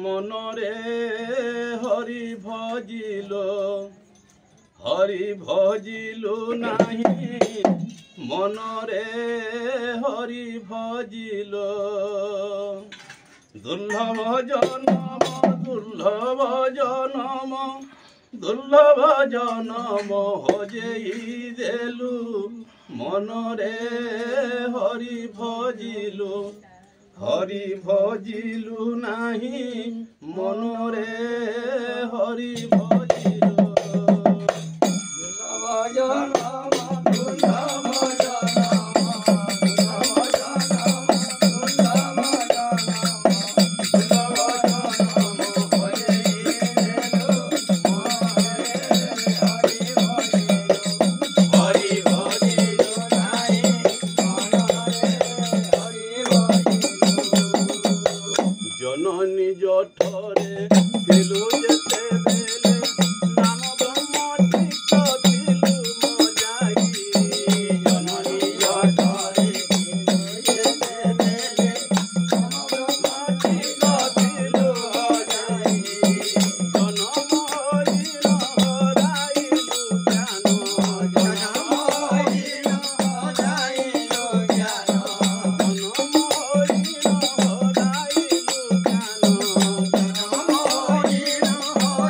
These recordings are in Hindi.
मनरे हरि भजिलो हरि भजिलु नाही मनरे हरि भजिलो दुर्लभ जनम दुर्लभ जनम दुर्लभ जनम हजेई देलु मनरे हरि भजिलु हरि भजिलु नाही मनरे हरि भजिलु दुर्लभ जनम दुर्लभ जननी जठरे दिलु जेते बेले नाम ब्रह्म चित्त दिलु मजाई जननी जठरे दिलु जेते बेले नाम ब्रह्म चित्त दिलु मजाई जनम हरिण हराइलु ज्ञान जनम हरिण हराइलु ज्ञान जनम जनम हरिण हराइलु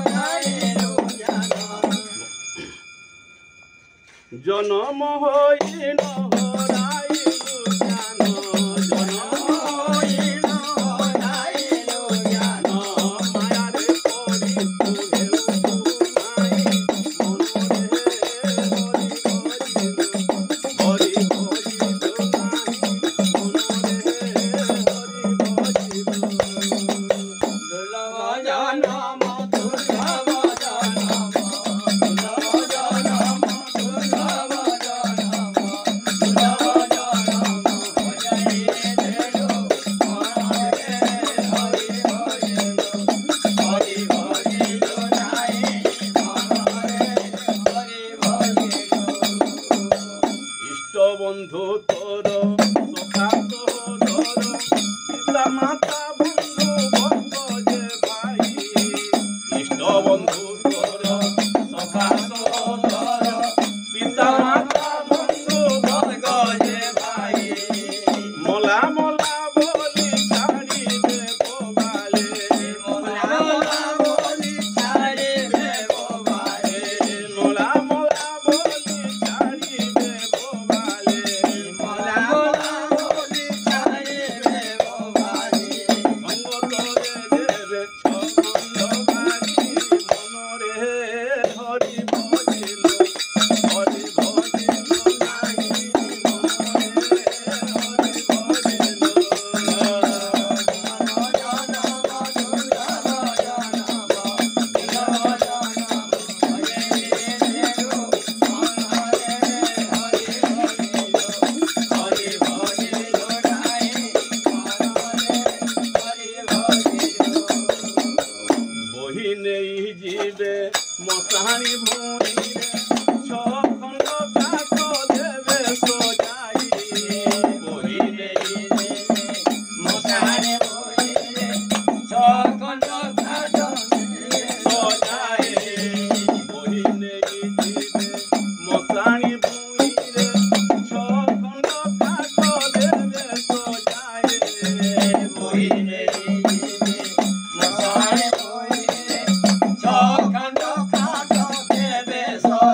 ज्ञान जनम हरिण हराइलु ज्ञान मायारे परि तु हेउ माई मनरे हरि भजिलु नाही मनरे हरि भजिलु दुर्लभ जनम दुर्लभ जनम बंधु तोर सखा तोर पिता माता बंधु भक्त जे भाई इष्ट बंधु तोर सखा तोर पिता माता बंधु भक्त जे भाई मला मला बोली छाड़ी देबो बाले मला मला बोली छाड़ी देबो बाले मला मला बोली छाड़ी देबो जीवे मसाणी भूनी छखंड काक देवे सजाई बहिने मसाणी भूनी छखंड काक सजाई बहिने जीवे मसाणी भूनी छखंड काक देवे सजाई बहिने मसाणी So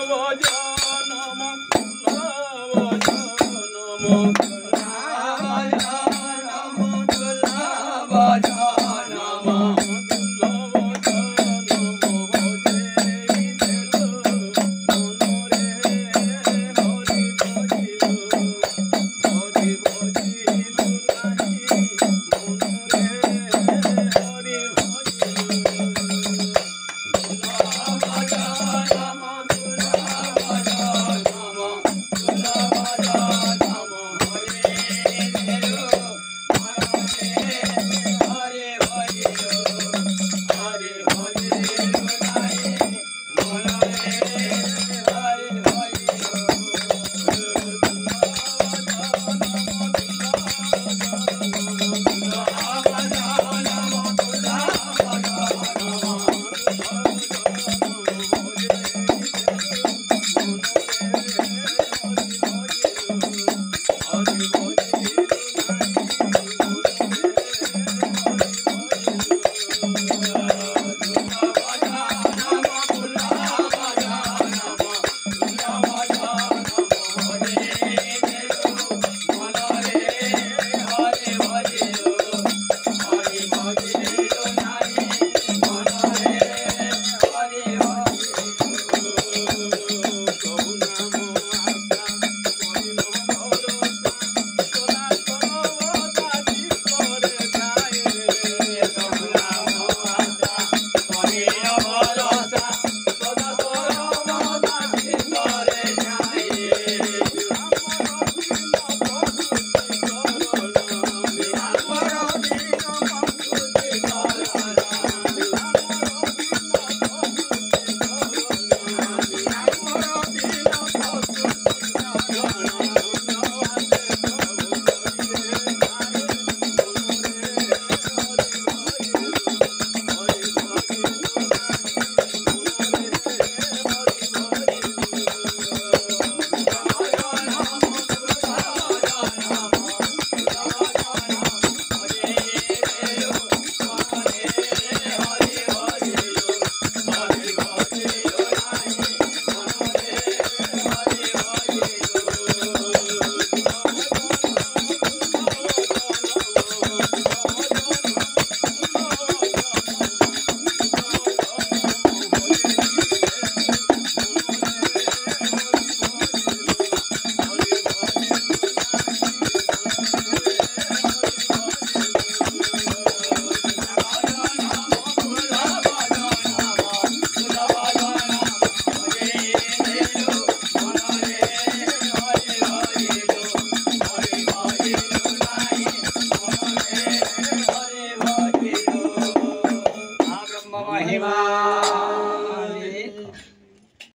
Raja